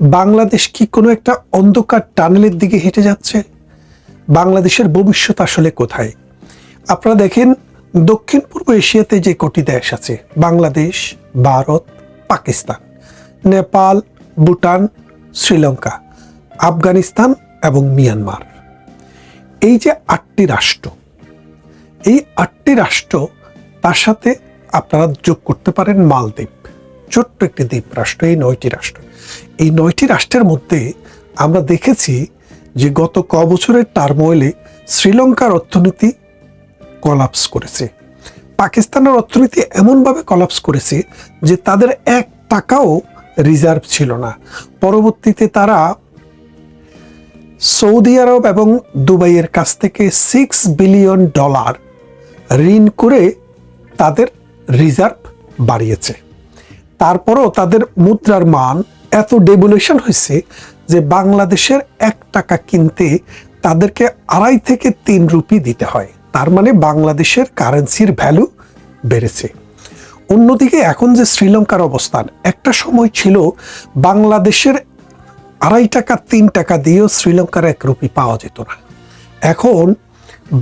বাংলাদেশ কি কোনো একটা অন্ধকার টানেলের দিকে হেঁটে যাচ্ছে? বাংলাদেশের ভবিষ্যৎ আসলে কোথায়? আপনারা দেখেন, দক্ষিণ পূর্ব এশিয়াতে যে কটি দেশ আছে, বাংলাদেশ, ভারত, পাকিস্তান, নেপাল, ভুটান, শ্রীলঙ্কা, আফগানিস্তান এবং মিয়ানমার, এই যে 8টি রাষ্ট্র, এই 8টি রাষ্ট্র, তার সাথে আপনারা যোগ করতে পারেন মালদ্বীপ, ছোট্ট একটি দ্বীপ রাষ্ট্র। এই 9টি রাষ্ট্র, এই 9টি রাষ্ট্রের মধ্যে আমরা দেখেছি যে গত বছরের টার্মোয়েলে শ্রীলঙ্কার অর্থনীতি কলাপস করেছে, পাকিস্তানের অর্থনীতি এমনভাবে কলাপস করেছে যে তাদের 1 টাকাও রিজার্ভ ছিল না। পরবর্তীতে তারা সৌদি আরব এবং দুবাইয়ের কাছ থেকে $6 বিলিয়ন ঋণ করে তাদের রিজার্ভ বাড়িয়েছে। তারপরও তাদের মুদ্রার মান এত ডেভ্যালুয়েশন হয়েছে যে বাংলাদেশের 1 টাকা কিনতে তাদেরকে 2.5 থেকে 3 রুপি দিতে হয়। তার মানে বাংলাদেশের কারেন্সির ভ্যালু বেড়েছে। অন্যদিকে এখন যে শ্রীলঙ্কার অবস্থান, একটা সময় ছিল বাংলাদেশের 2.5 টাকা 3 টাকা দিয়েও শ্রীলঙ্কার 1 রুপি পাওয়া যেত না। এখন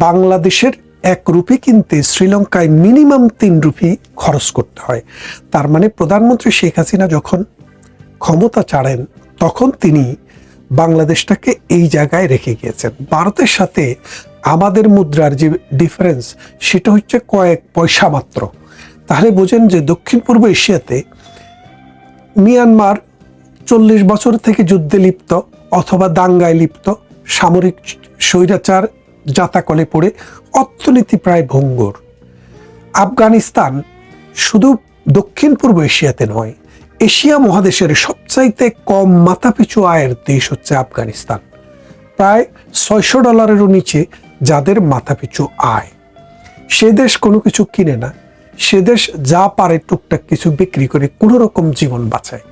বাংলাদেশের 1 রুপি কিনতে শ্রীলঙ্কায় মিনিমাম 3 রুপি খরচ করতে হয়। তার মানে প্রধানমন্ত্রী শেখ হাসিনা যখন ক্ষমতা ছাড়েন তখন তিনি বাংলাদেশটাকে এই জায়গায় রেখে গিয়েছেন। ভারতের সাথে আমাদের মুদ্রার যে ডিফারেন্স, সেটা হচ্ছে কয়েক পয়সা মাত্র। তাহলে বোঝেন যে দক্ষিণ পূর্ব এশিয়াতে মিয়ানমার 40 বছর থেকে যুদ্ধে লিপ্ত অথবা দাঙ্গায় লিপ্ত, সামরিক স্বৈরাচার জাতাকলে পড়ে অর্থনীতি প্রায় ভঙ্গুর। আফগানিস্তান শুধু দক্ষিণ পূর্ব এশিয়াতে নয়, এশিয়া মহাদেশের সবচাইতে কম মাথাপিছু আয়ের দেশ হচ্ছে আফগানিস্তান। প্রায় $600 নিচে যাদের মাথাপিছু আয়। সে দেশ কোনো কিছু কিনে না, সে দেশ যা পারে টুকটাক কিছু বিক্রি করে কোনো রকম জীবন বাঁচায়।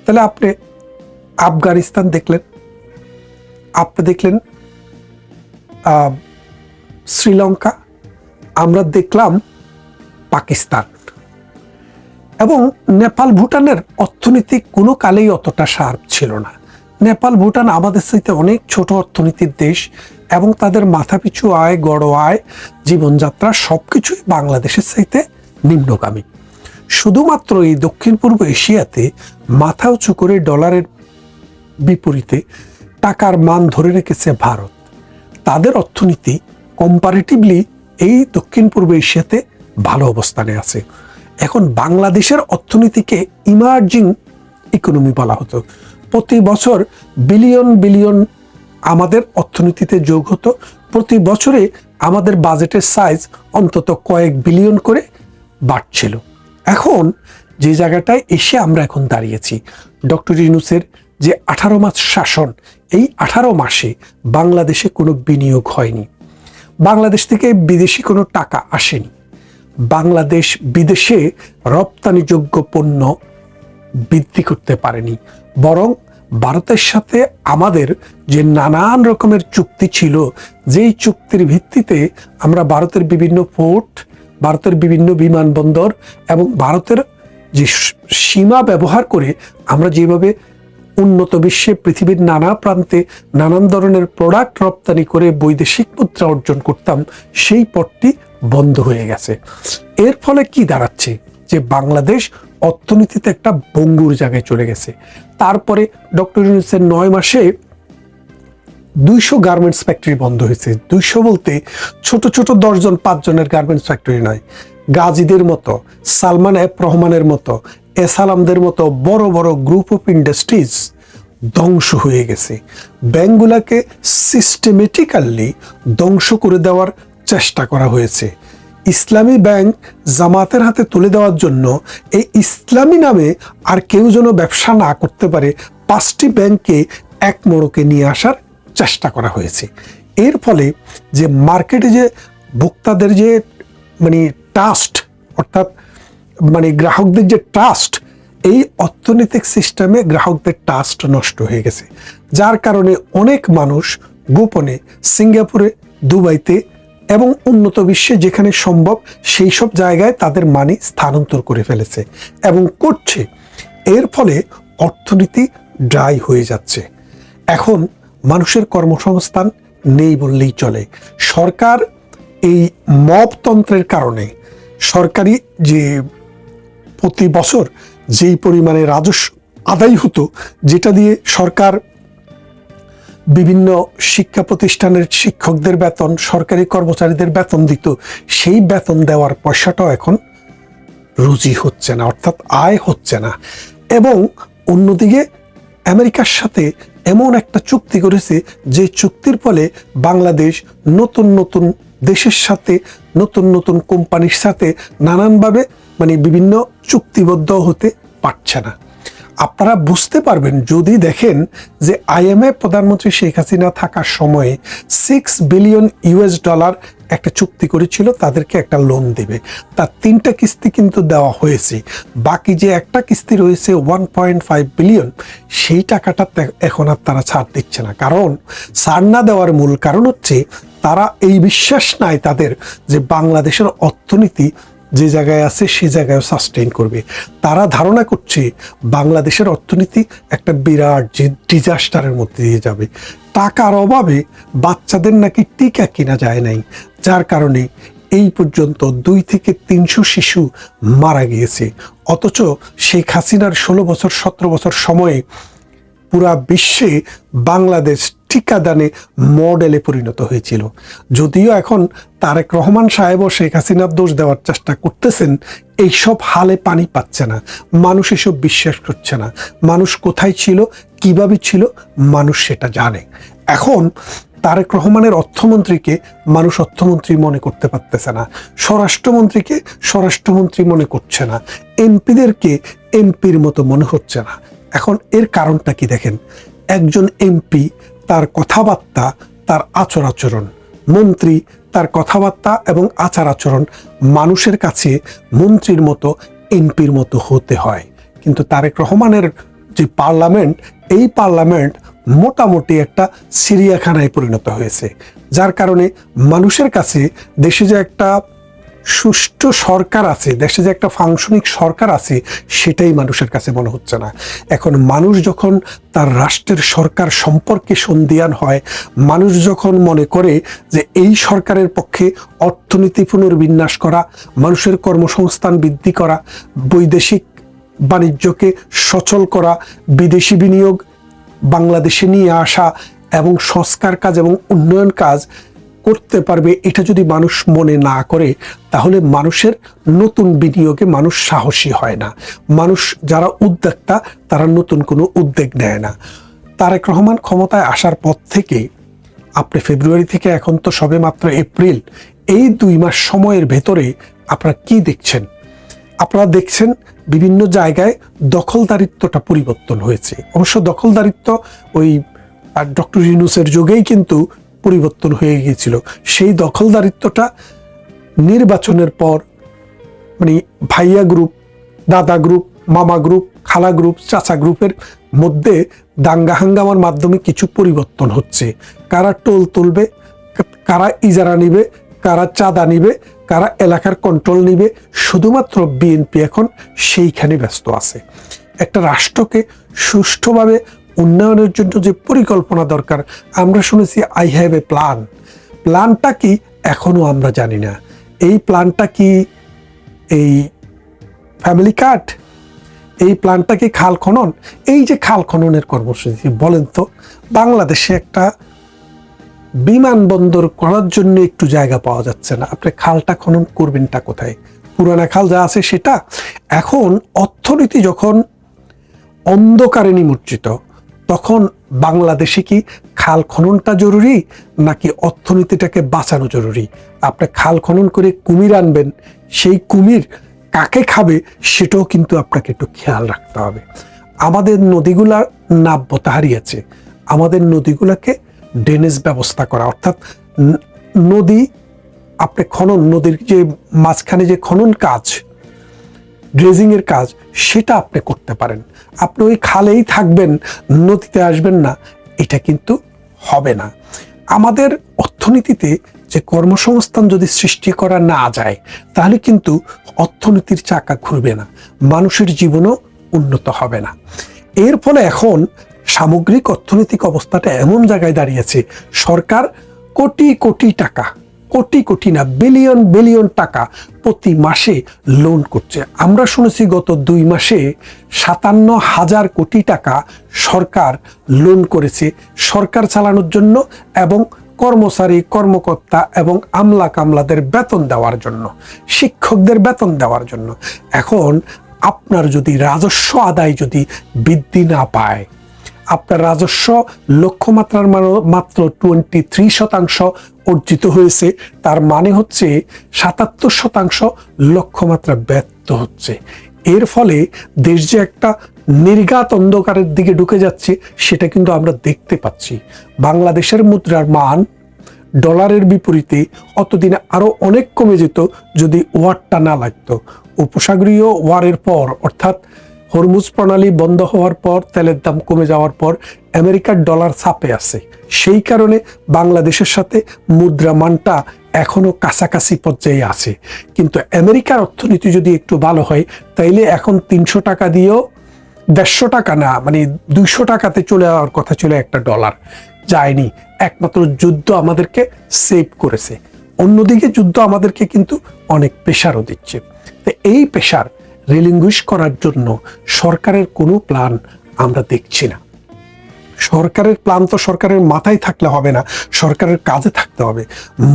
তাহলে আপনি আফগানিস্তান দেখলেন, আপনি দেখলেন শ্রীলঙ্কা, আমরা দেখলাম পাকিস্তান এবং নেপাল ভুটানের অর্থনীতি কোনো কালেই অতটা শার্প ছিল না। নেপাল ভুটান আমাদের সাথে অনেক ছোট অর্থনীতির দেশ এবং তাদের মাথাপিছু আয়, গড় আয়, জীবনযাত্রা সবকিছুই বাংলাদেশের চাইতে নিম্নগামী। শুধুমাত্র এই দক্ষিণ পূর্ব এশিয়াতে মাথা উঁচু করে ডলারের বিপরীতে টাকার মান ধরে রেখেছে ভারত। তাদের অর্থনীতি কম্পারেটিভলি এই দক্ষিণ পূর্ব এশিয়াতে ভালো অবস্থানে আছে। এখন বাংলাদেশের অর্থনীতিকে ইমার্জিং ইকোনমি বলা হতো। প্রতি বছর বিলিয়ন বিলিয়ন আমাদের অর্থনীতিতে যোগ হতো। প্রতি বছরে আমাদের বাজেটের সাইজ অন্তত কয়েক বিলিয়ন করে বাড়ছিল। এখন যে জায়গাটায় এসে আমরা এখন দাঁড়িয়েছি, ডক্টর ইউনূসের যে 18 মাস শাসন, এই 18 মাসে বাংলাদেশে কোনো বিনিয়োগ হয়নি, বাংলাদেশ থেকে বিদেশি কোনো টাকা আসেনি, বাংলাদেশ বিদেশে রপ্তানিযোগ্য পণ্য বৃদ্ধি করতে পারেনি। বরং ভারতের সাথে আমাদের যে নানান রকমের চুক্তি ছিল, যেই চুক্তির ভিত্তিতে আমরা ভারতের বিভিন্ন পোর্ট, ভারতের বিভিন্ন বিমানবন্দর এবং ভারতের যে সীমা ব্যবহার করে আমরা যেভাবে উন্নত বিশ্বে পৃথিবীর নানা প্রান্তে নানান ধরনের প্রোডাক্ট রপ্তানি করে বৈদেশিক মুদ্রা অর্জন করতাম, সেই পথটি বন্ধ হয়ে গেছে। এর ফলে কি দাঁড়াচ্ছে যে বাংলাদেশ অর্থনীতিতে একটা ভঙ্গুর জায়গায় চলে গেছে। তারপরে ডক্টর ইউনূসের 9 মাসে 200 গার্মেন্টস ফ্যাক্টরি বন্ধ হয়েছে। 200 বলতে ছোট ছোট 10 জন 5 জনের গার্মেন্টস ফ্যাক্টরি নয়, গাজীদের মতো, সালমান এফ রহমানের মতো, এসালামদের মতো বড় বড় গ্রুপ অফ ইন্ডাস্ট্রিজ ধ্বংস হয়ে গেছে। ব্যাংকগুলোকে সিস্টেমেটিক্যালি ধ্বংস করে দেওয়ার চেষ্টা করা হয়েছে। ইসলামী ব্যাংক জামাতের হাতে তুলে দেওয়ার জন্য এই ইসলামী নামে আর কেউ যেন ব্যবসা না করতে পারে, 5টি ব্যাংককে এক মোড়কে নিয়ে আসার চেষ্টা করা হয়েছে। এর ফলে যে মার্কেটে যে ভোক্তাদের যে ট্রাস্ট, অর্থাৎ গ্রাহকদের যে ট্রাস্ট, এই অর্থনৈতিক সিস্টেমে গ্রাহকদের ট্রাস্ট নষ্ট হয়ে গেছে, যার কারণে অনেক মানুষ গোপনে সিঙ্গাপুরে, দুবাইতে এবং উন্নত বিশ্বে যেখানে সম্ভব সেই সব জায়গায় তাদের মানি স্থানান্তর করে ফেলেছে এবং করছে। এর ফলে অর্থনীতি ড্রাই হয়ে যাচ্ছে। এখন মানুষের কর্মসংস্থান নেই বললেই চলে। সরকার এই মবতন্ত্রের কারণে সরকারি যে প্রতি বছর যেই পরিমাণে রাজস্ব আদায় হতো, যেটা দিয়ে সরকার বিভিন্ন শিক্ষা প্রতিষ্ঠানের শিক্ষকদের বেতন, সরকারি কর্মচারীদের বেতন দিত, সেই বেতন দেওয়ার পয়সাটাও এখন রুজি হচ্ছে না, অর্থাৎ আয় হচ্ছে না। এবং অন্যদিকে আমেরিকার সাথে এমন একটা চুক্তি করেছে যে চুক্তির ফলে বাংলাদেশ নতুন নতুন দেশের সাথে, নতুন নতুন কোম্পানির সাথে নানানভাবে বিভিন্ন চুক্তিবদ্ধ হতে পারছে না। আপনারা বুঝতে পারবেন যদি দেখেন যে IMF প্রধানমন্ত্রী শেখ হাসিনা থাকার সময়ে $6 বিলিয়ন একটা চুক্তি করেছিল, তাদেরকে একটা লোন দিবে। তার 3টা কিস্তি কিন্তু দেওয়া হয়েছে, বাকি যে একটা কিস্তি রয়েছে 1.5 বিলিয়ন, সেই টাকাটা এখন আর তারা ছাড় দিচ্ছে না। কারণ ছাড় না দেওয়ার মূল কারণ হচ্ছে তারা এই বিশ্বাস নাই তাদের যে বাংলাদেশের অর্থনীতি যে জায়গায় আছে সে জায়গায় সাস্টেইন করবে। তারা ধারণা করছে বাংলাদেশের অর্থনীতি একটা বিরাট ডিজাস্টারের মধ্যে দিয়ে যাবে। টাকার অভাবে বাচ্চাদের নাকি টিকা কিনা যায় নাই, যার কারণে এই পর্যন্ত 2 থেকে 300 শিশু মারা গিয়েছে। অথচ শেখ হাসিনার 16 বছর 17 বছর সময়ে পুরা বিশ্বে বাংলাদেশ টিকাদানে মডেলে পরিণত হয়েছিল। যদিও এখন তারেক রহমান সাহেবও শেখ হাসিনার দোষ দেওয়ার চেষ্টা করতেছেন, এইসব হালে পানি পাচ্ছে না, মানুষ এসব বিশ্বাস করছে না। মানুষ কোথায় ছিল, কিভাবে ছিল, মানুষ সেটা জানে। এখন তারেক রহমানের অর্থমন্ত্রীকে মানুষ অর্থমন্ত্রী মনে করতে পারতেছে না, স্বরাষ্ট্রমন্ত্রীকে স্বরাষ্ট্রমন্ত্রী মনে করছে না, এমপিদেরকে এমপির মতো মনে হচ্ছে না। এখন এর কারণটা কি দেখেন, একজন এমপি তার কথাবার্তা, তার আচার আচরণ, মন্ত্রী তার কথাবার্তা এবং আচার আচরণ মানুষের কাছে মন্ত্রীর মতো, এমপির মতো হতে হয়। কিন্তু তারেক রহমানের যে পার্লামেন্ট, এই পার্লামেন্ট মোটামুটি একটা চিড়িয়াখানায় পরিণত হয়েছে, যার কারণে মানুষের কাছে দেশে যে একটা সুষ্ঠু সরকার আছে, দেশে যে একটা ফাংশনিং সরকার আছে, সেটাই মানুষের কাছে মনে হচ্ছে না। এখন মানুষ যখন তার রাষ্ট্রের সরকার সম্পর্কে সন্দিহান হয়, মানুষ যখন মনে করে যে এই সরকারের পক্ষে অর্থনীতি পুনর্বিন্যাস করা, মানুষের কর্মসংস্থান বৃদ্ধি করা, বৈদেশিক বাণিজ্যকে সচল করা, বিদেশি বিনিয়োগ বাংলাদেশে নিয়ে আসা এবং সংস্কার কাজ এবং উন্নয়ন কাজ করতে পারবে, এটা যদি মানুষ মনে না করে, তাহলে মানুষের নতুন বিনিয়োগে মানুষ সাহসী হয় না। মানুষ যারা উদ্যোক্তা, তারা নতুন কোনো উদ্যোগ নেয় না। তারেক রহমান ক্ষমতায় আসার পর থেকে, আপনি ফেব্রুয়ারি থেকে এখন তো সবে মাত্র এপ্রিল, এই 2 মাস সময়ের ভেতরে আপনারা কি দেখছেন? আপনারা দেখছেন বিভিন্ন জায়গায় দখলদারিত্বটা পরিবর্তন হয়েছে। অবশ্য দখলদারিত্ব ওই ডক্টর ইউনূসের যুগেই কিন্তু পরিবর্তন হয়ে গিয়েছিল। সেই দখলদারিত্বটা নির্বাচনের পর ভাইয়া গ্রুপ, দাদা গ্রুপ, মামা গ্রুপ, খালা গ্রুপ, চাচা গ্রুপের মধ্যে দাঙ্গা হাঙ্গামার মাধ্যমে কিছু পরিবর্তন হচ্ছে। কারা টোল তুলবে, কারা ইজারা নিবে, কারা চাঁদা নিবে, কারা এলাকার কন্ট্রোল নিবে, শুধুমাত্র বিএনপি এখন সেইখানে ব্যস্ত আছে। একটা রাষ্ট্রকে সুষ্ঠুভাবে উন্নয়নের জন্য যে পরিকল্পনা দরকার, আমরা শুনেছি আই হ্যাভ এ প্ল্যান। প্ল্যানটা কি এখনো আমরা জানি না। এই প্ল্যানটা কি এই ফ্যামিলি কার্ড? এই প্ল্যানটা কি খাল খনন? এই যে খাল খননের কর্মসূচি, বলেন তো, বাংলাদেশে একটা বিমানবন্দর করার জন্য একটু জায়গা পাওয়া যাচ্ছে না, আপনি খালটা খনন করবেনটা কোথায়? পুরানা খাল যা আছে সেটা। এখন অর্থনীতি যখন অন্ধকারে নিমজ্জিত, তখন বাংলাদেশে কি খাল খননটা জরুরি নাকি অর্থনীতিটাকে বাঁচানো জরুরি? আপনি খাল খনন করে কুমির আনবেন, সেই কুমির কাকে খাবে সেটাও কিন্তু আপনাকে একটু খেয়াল রাখতে হবে। আমাদের নদীগুলা নাব্যতা হারিয়েছে। আমাদের নদীগুলাকে ড্রেনেজ ব্যবস্থা করা, অর্থাৎ নদী আপনি খনন, নদীর যে মাঝখানে যে খনন কাজ, ড্রেজিংয়ের কাজ, সেটা আপনি করতে পারেন। আপনি ওই খালেই থাকবেন, নদীতে আসবেন না, এটা কিন্তু হবে না। আমাদের অর্থনীতিতে যে কর্মসংস্থান যদি সৃষ্টি করা না যায়, তাহলে কিন্তু অর্থনীতির চাকা ঘুরবে না, মানুষের জীবনও উন্নত হবে না। এর ফলে এখন সামগ্রিক অর্থনৈতিক অবস্থাটা এমন জায়গায় দাঁড়িয়েছে, সরকার কোটি কোটি টাকা, কোটি কোটি না বিলিয়ন বিলিয়ন টাকা প্রতি মাসে লোন করছে। আমরা শুনেছি গত 2 মাসে 57,000 কোটি টাকা সরকার লোন করেছে সরকার চালানোর জন্য এবং কর্মচারী কর্মকর্তা এবং আমলা কামলাদের বেতন দেওয়ার জন্য, শিক্ষকদের বেতন দেওয়ার জন্য। এখন আপনার যদি রাজস্ব আদায় যদি বৃদ্ধি না পায়, আপনার রাজস্ব লক্ষ্যমাত্রার মাত্র 23% অর্জিত হয়েছে, তার মানে হচ্ছে 77% লক্ষ্যমাত্রা ব্যর্থ হচ্ছে। এর ফলে দেশ যে একটা নির্ঘাত অন্ধকারের দিকে ঢুকে যাচ্ছে সেটা কিন্তু আমরা দেখতে পাচ্ছি। বাংলাদেশের মুদ্রার মান ডলারের বিপরীতে অতদিনে আরো অনেক কমে যেত যদি ওয়ারটা না লাগতো। উপসাগরীয় ওয়ারের পর, অর্থাৎ হরমুজ প্রণালী বন্ধ হওয়ার পর, তেলের দাম কমে যাওয়ার পর আমেরিকার ডলার চাপে আছে। সেই কারণে বাংলাদেশের সাথে মুদ্রা মানটা এখনো কাছাকাছি পর্যায়ে আছে। কিন্তু আমেরিকার অর্থনীতি যদি একটু ভালো হয় তাইলে এখন 300 টাকা দিয়েও 150 টাকা না, মানে 200 টাকাতে চলে যাওয়ার কথা ছিল একটা ডলার। যায়নি, একমাত্র যুদ্ধ আমাদেরকে সেভ করেছে। অন্যদিকে যুদ্ধ আমাদেরকে কিন্তু অনেক প্রেশারও দিচ্ছে। তো এই প্রেশার রিলিঙ্গুইশ করার জন্য সরকারের কোনো প্ল্যান আমরা দেখছি না। সরকারের প্ল্যান তো সরকারের মাথায় থাকলে হবে না, সরকারের কাজে থাকতে হবে।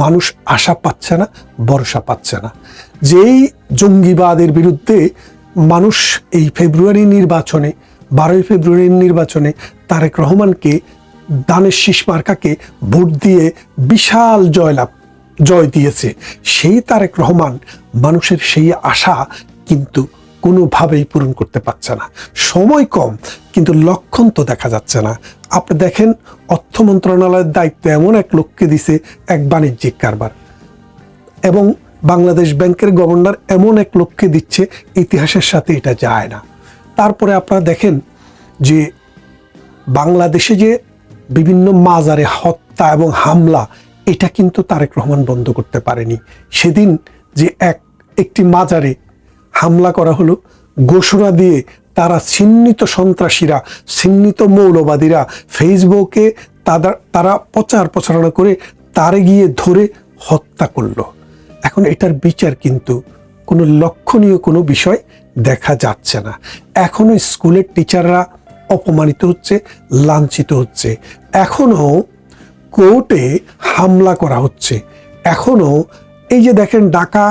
মানুষ আশা পাচ্ছে না, ভরসা পাচ্ছে না। যেই জঙ্গিবাদের বিরুদ্ধে মানুষ এই ফেব্রুয়ারি নির্বাচনে, 12ই ফেব্রুয়ারির নির্বাচনে তারেক রহমানকে, দানের শীষ মার্কাকে ভোট দিয়ে বিশাল জয় দিয়েছে, সেই তারেক রহমান মানুষের সেই আশা কিন্তু কোনোভাবেই পূরণ করতে পারছে না। সময় কম, কিন্তু লক্ষণ তো দেখা যাচ্ছে না। আপনি দেখেন, অর্থ মন্ত্রণালয়ের দায়িত্ব এমন এক লোককে দিছে, এক বাণিজ্যিক কারবার, এবং বাংলাদেশ ব্যাংকের গভর্নর এমন এক লোককে দিচ্ছে, ইতিহাসের সাথে এটা যায় না। তারপরে আপনারা দেখেন যে বাংলাদেশে যে বিভিন্ন মাজারে হত্যা এবং হামলা, এটা কিন্তু তারেক রহমান বন্ধ করতে পারেনি। সেদিন যে একটি মাজারে হামলা করা হলো, ঘোষণা দিয়ে তারা চিহ্নিত সন্ত্রাসীরা, চিহ্নিত মৌলবাদীরা ফেসবুকে তারা প্রচারণা করে তারে গিয়ে ধরে হত্যা করলো। এখন এটার বিচার কিন্তু কোনো লক্ষণীয় কোনো বিষয় দেখা যাচ্ছে না। এখনো স্কুলের টিচাররা অপমানিত হচ্ছে, লাঞ্ছিত হচ্ছে। এখনো কোর্টে হামলা করা হচ্ছে। এখনো এই যে দেখেন, ঢাকা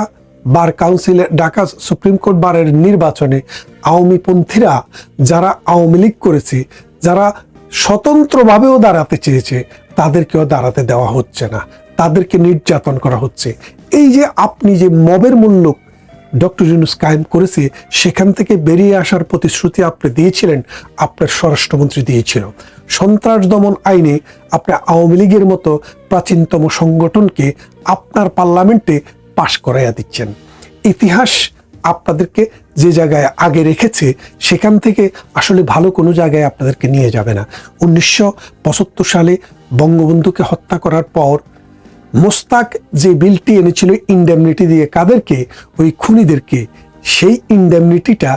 বার কাউন্সিলে, ঢাকা সুপ্রিম কোর্ট বারের নির্বাচনে আওয়ামীপন্থীরা যারা আওয়ামী লীগ করেছে, যারা স্বতন্ত্রভাবেও দাঁড়াতে চেয়েছে, তাদেরকেও দাঁড়াতে দেওয়া হচ্ছে না, তাদেরকে নির্যাতন করা হচ্ছে। এই যে আপনি যে মবের মূল্য ডক্টর ইউনূস কায়েম করেছে, সেখান থেকে বেরিয়ে আসার প্রতিশ্রুতি আপনি দিয়েছিলেন, আপনার স্বরাষ্ট্রমন্ত্রী দিয়েছিল। সন্ত্রাস দমন আইনে আপনি আওয়ামী লীগের মতো প্রাচীনতম সংগঠনকে আপনার পার্লামেন্টে পাশ করাইয়া দিচ্ছেন। ইতিহাস আপনাদেরকে যে জায়গায় আগে রেখেছে, সেখান থেকে আসলে ভালো কোনো জায়গায় আপনাদেরকে নিয়ে যাবে না। 1975 সালে বঙ্গবন্ধুকে হত্যা করার পর মোস্তাক যে বিলটি এনেছিল ইনডেমনিটি দিয়ে, কাদেরকে? ওই খুনিদেরকে। সেই ইনডেমনিটিটা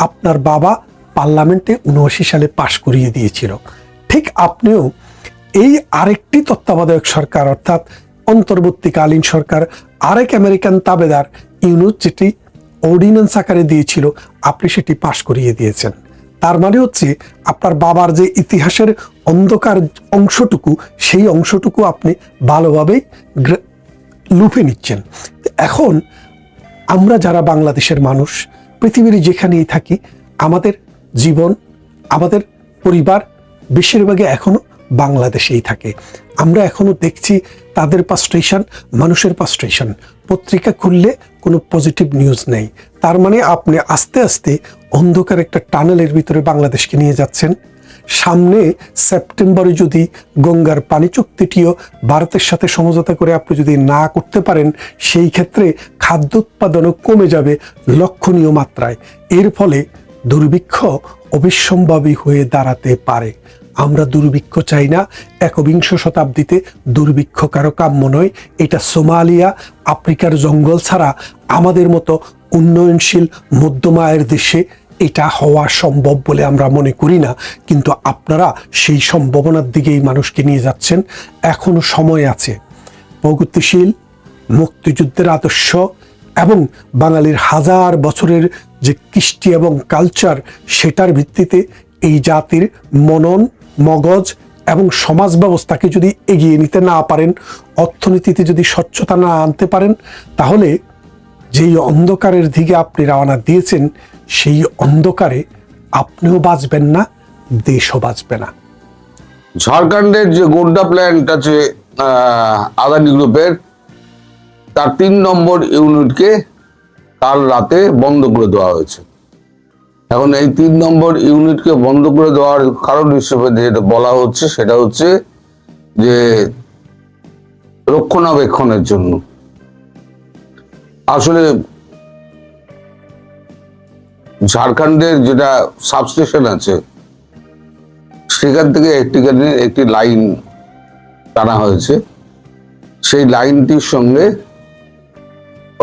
আপনার বাবা পার্লামেন্টে 79 সালে পাশ করিয়ে দিয়েছিল। ঠিক আপনিও এই আরেকটি তত্ত্বাবধায়ক সরকার, অর্থাৎ অন্তর্বর্তীকালীন সরকার, আরেক আমেরিকান তাবেদার ইউনূস যেটি অর্ডিন্যান্স আকারে দিয়েছিল, আপনি সেটি পাশ করিয়ে দিয়েছেন। তার মানে হচ্ছে আপনার বাবার যে ইতিহাসের অন্ধকার অংশটুকু, সেই অংশটুকু আপনি ভালোভাবেই লুফে নিচ্ছেন। এখন আমরা যারা বাংলাদেশের মানুষ, পৃথিবীর যেখানেই থাকি, আমাদের জীবন, আমাদের পরিবার বেশিরভাগই এখনো বাংলাদেশেই থাকে। আমরা এখনো দেখছি তাদের ফ্রাস্ট্রেশন, মানুষের ফ্রাস্ট্রেশন। পত্রিকা খুললে কোনো পজিটিভ নিউজ নেই। তার মানে আপনি আস্তে আস্তে অন্ধকার একটা টানেলের ভিতরে বাংলাদেশকে নিয়ে যাচ্ছেন। সামনে সেপ্টেম্বরে যদি গঙ্গার পানি চুক্তিটিও ভারতের সাথে সমঝোতা করে আপনি যদি না করতে পারেন, সেই ক্ষেত্রে খাদ্য উৎপাদনও কমে যাবে লক্ষণীয় মাত্রায়। এর ফলে দুর্ভিক্ষ অবিসম্ভাবী হয়ে দাঁড়াতে পারে। আমরা দুর্ভিক্ষ চাই না। 21 শতাব্দীতে দুর্ভিক্ষ কারো কাম্য নয়। এটা সোমালিয়া, আফ্রিকার জঙ্গল ছাড়া আমাদের মতো উন্নয়নশীল মধ্যম আয়ের দেশে এটা হওয়া সম্ভব বলে আমরা মনে করি না, কিন্তু আপনারা সেই সম্ভাবনার দিকেই মানুষকে নিয়ে যাচ্ছেন। এখনো সময় আছে। প্রগতিশীল মুক্তিযুদ্ধের আদর্শ এবং বাঙালির হাজার বছরের যে কৃষ্টি এবং কালচার, সেটার ভিত্তিতে এই জাতির মনন, মগজ এবং সমাজ ব্যবস্থাকে যদি এগিয়ে নিতে না পারেন, অর্থনীতিতে যদি স্বচ্ছতা না আনতে পারেন, তাহলে যেই অন্ধকারের দিকে আপনি রওনা দিয়েছেন, সেই অন্ধকারে আপনিও বাঁচবেন না, দেশও বাঁচবে না। ঝাড়খণ্ডের যে গোড্ডা প্ল্যান্ট আছে আদানি গ্রুপের, তার 3 নম্বর ইউনিটকে কাল রাতে বন্ধ করে দেওয়া হয়েছে। এখন এই 3 নম্বর ইউনিটকে বন্ধ করে দেওয়ার কারণ হিসেবে যেটা বলা হচ্ছে সেটা হচ্ছে যে রক্ষণাবেক্ষণের জন্য। আসলে ঝাড়খণ্ডের যেটা সাবস্টেশন আছে, সেখান থেকে একটি লাইন টানা হয়েছে। সেই লাইনটির সঙ্গে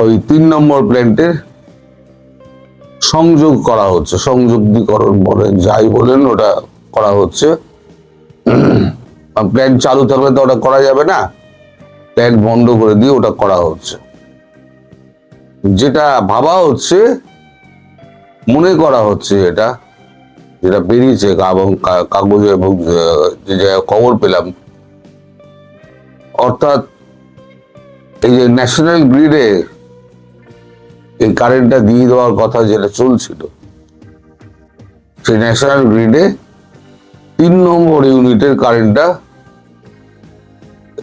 ওই 3 নম্বর প্ল্যান্টের সংযোগ করা হচ্ছে, সংযুক্তিকরণ বলেন যাই বলেন, ওটা করা হচ্ছে। প্ল্যান্ট চালু থাকলে তো ওটা করা যাবে না, প্ল্যান্ট বন্ধ করে দিয়ে ওটা করা হচ্ছে। যেটা ভাবা হচ্ছে, মনে করা হচ্ছে, যেটা বেরিয়েছে এবং কাগজে এবং যে জায়গায় খবর পেলাম, অর্থাৎ এই যে ন্যাশনাল গ্রিডে এই কারেন্টটা দিয়ে দেওয়ার কথা যেটা চলছিল, সেই ন্যাশনাল গ্রিডে 3 নম্বর ইউনিটের কারেন্টটা,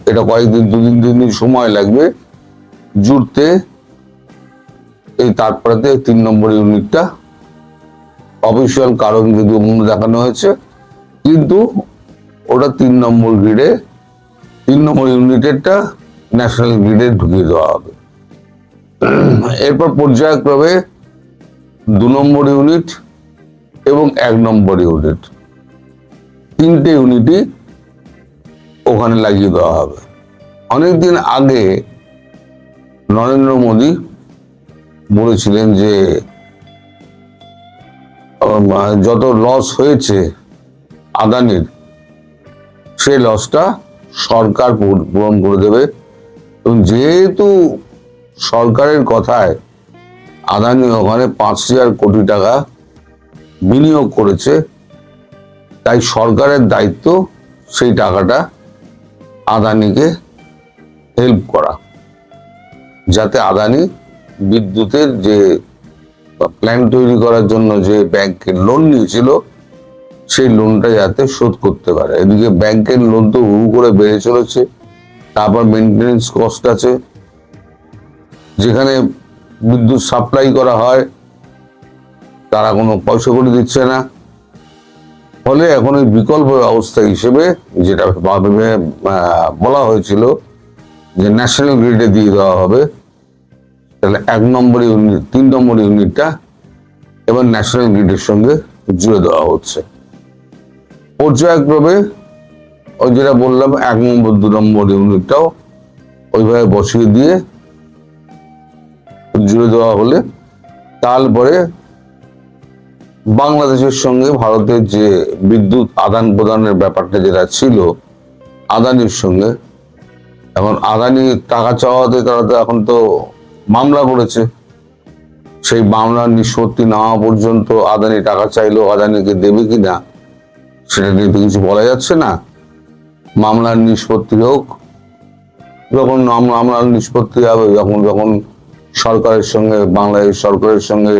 এটা কয়েকদিন 2-3 দিন সময় লাগবে জুড়তে। এই তারপরেতে 3 নম্বর ইউনিটটা অফিসিয়াল কারণ যদি অন্য দেখানো হয়েছে, কিন্তু ওটা 3 নম্বর গ্রিডে, 3 নম্বর ইউনিটেরটা ন্যাশনাল গ্রিডে ঢুকিয়ে দেওয়া হবে। এরপর পর্যায়ক্রমে 2 নম্বর ইউনিট এবং 1 নম্বর ইউনিট, 3টে ইউনিটই ওখানে লাগিয়ে দেওয়া হবে। অনেকদিন আগে নরেন্দ্র মোদী বলেছিলেন যে যত লস হয়েছে আদানির, সেই লসটা সরকার পূরণ করে দেবে। এবং যেহেতু সরকারের কথায় আদানি ওখানে 5,000 কোটি টাকা বিনিয়োগ করেছে, তাই সরকারের দায়িত্ব সেই টাকাটা আদানিকে হেল্প করা, যাতে আদানি বিদ্যুতের যে প্ল্যান্ট তৈরি করার জন্য যে ব্যাংকের লোন নিয়েছিল, সেই লোনটা যাতে শোধ করতে পারে। এদিকে ব্যাংকের লোন তো হু করে বেড়ে চলেছে, তারপর মেনটেনেন্স কস্ট আছে, যেখানে বিদ্যুৎ সাপ্লাই করা হয় তারা কোনো পয়সা করে দিচ্ছে না। ফলে এখন এই বিকল্প ব্যবস্থা হিসেবে যেটা বলা হয়েছিল যে ন্যাশনাল গ্রিডে দিয়ে দেওয়া হবে, তাহলে 1 নম্বর ইউনিট, 3 নম্বর ইউনিটটা এবার ন্যাশনাল গ্রিডের সঙ্গে জুড়ে দেওয়া হচ্ছে। পর্যায়ক্রমে ওই যেটা বললাম 1 নম্বর 2 নম্বর ইউনিটটাও ওইভাবে বসিয়ে দিয়ে জুড়ে দেওয়া হলে, তারপরে বাংলাদেশের সঙ্গে ভারতের যে বিদ্যুৎ আদান প্রদানের ব্যাপারটা যেটা ছিল আদানির সঙ্গে, এখন আদানি টাকা চাওয়াতে তারা তো এখন তো মামলা করেছে। সেই মামলার নিষ্পত্তি নেওয়া পর্যন্ত আদানি টাকা চাইলেও আদানিকে দেবে কিনা সেটা নিয়ে তো কিছু বলা যাচ্ছে না। মামলার নিষ্পত্তি হোক, যখন মামলার নিষ্পত্তি হবে, যখন সরকারের সঙ্গে, বাংলাদেশ সরকারের সঙ্গে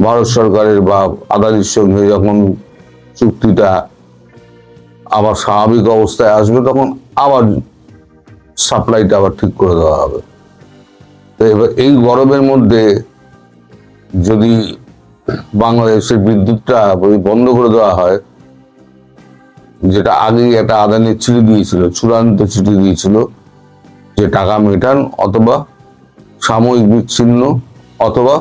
ভারত সরকারের বা আদানির সঙ্গে যখন চুক্তিটা আবার স্বাভাবিক অবস্থায় আসবে, তখন আবার সাপ্লাইটা আবার ঠিক করে দেওয়া হবে। তো এবার এই গরমের মধ্যে যদি বাংলাদেশের বিদ্যুৎটা বন্ধ করে দেওয়া হয়, যেটা আগেই একটা আদানির চিঠি দিয়েছিল, চূড়ান্ত চিঠি দিয়েছিল যে টাকা মেটান, অথবা সাময়িক বিচ্ছিন্ন, অথবা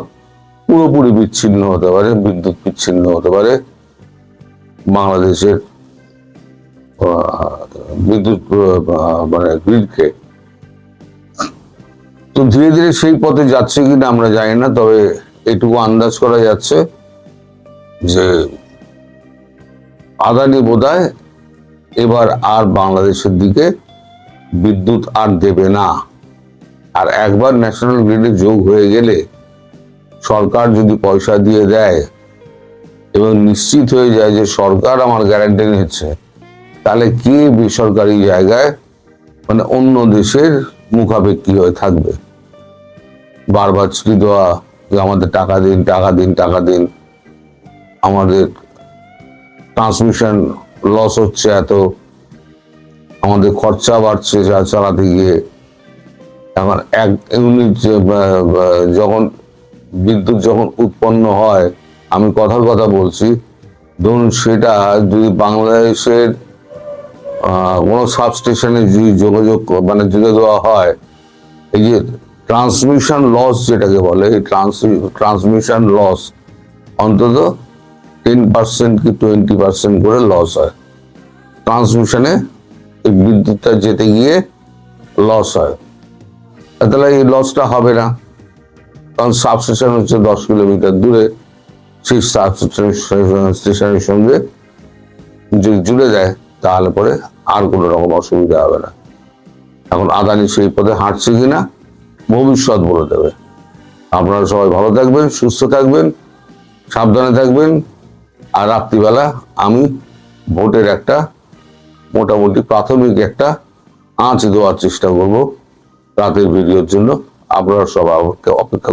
পুরোপুরি বিচ্ছিন্ন হতে পারে, বিদ্যুৎ বিচ্ছিন্ন হতে পারে বাংলাদেশের বিদ্যুৎ গ্রিডকে। তো ধীরে ধীরে সেই পথে যাচ্ছে কিনা আমরা জানি না, তবে এটুকু আন্দাজ করা যাচ্ছে যে আদানি বোধহয় এবার আর বাংলাদেশের দিকে বিদ্যুৎ আর দেবে না। আর একবার ন্যাশনাল গ্রিডে যোগ হয়ে গেলে সরকার যদি পয়সা দিয়ে দেয় এবং নিশ্চিত হয়ে যায় যে সরকার আমার গ্যারান্টি নিচ্ছে, তাহলে কে বেসরকারি জায়গায় মানে অন্য দেশের মুখাপেক্ষী হয়ে থাকবে? বারবার চিঠি দেওয়া যে আমাদের টাকা দিন, টাকা দিন, টাকা দিন, আমাদের ট্রান্সমিশন লস হচ্ছে এত, আমাদের খরচা বাড়ছে যা চালাতে গিয়ে। এখন এক ইউনিট যখন বিদ্যুৎ যখন উৎপন্ন হয়, আমি কথার কথা বলছি, ধরুন সেটা যদি বাংলাদেশের কোনো সাবস্টেশনে যদি যোগাযোগ মানে জুড়ে দেওয়া হয়, এই যে ট্রান্সমিশন লস যেটাকে বলে, এই ট্রান্সমিশন লস অন্তত 10% কি 20% করে লস হয় ট্রান্সমিশনে, এই বিদ্যুৎটা যেতে গিয়ে লস হয়। তাহলে এই লসটা হবে না, কারণ সাবস্টেশন হচ্ছে 10 কিলোমিটার দূরে। সেই স্টেশনের সঙ্গে যদি জুড়ে দেয় তাহলে পরে আর কোনো রকম অসুবিধা হবে না। এখন আদানি সেই পথে হাঁটছে কিনা ভবিষ্যৎ বলে দেবে। আপনারা সবাই ভালো থাকবেন, সুস্থ থাকবেন, সাবধানে থাকবেন। আর রাত্রিবেলা আমি ভোটের একটা মোটামুটি প্রাথমিক একটা আঁচ দেওয়ার চেষ্টা করব রাতের ভিডিওর জন্য। আপনারা সবাই অপেক্ষা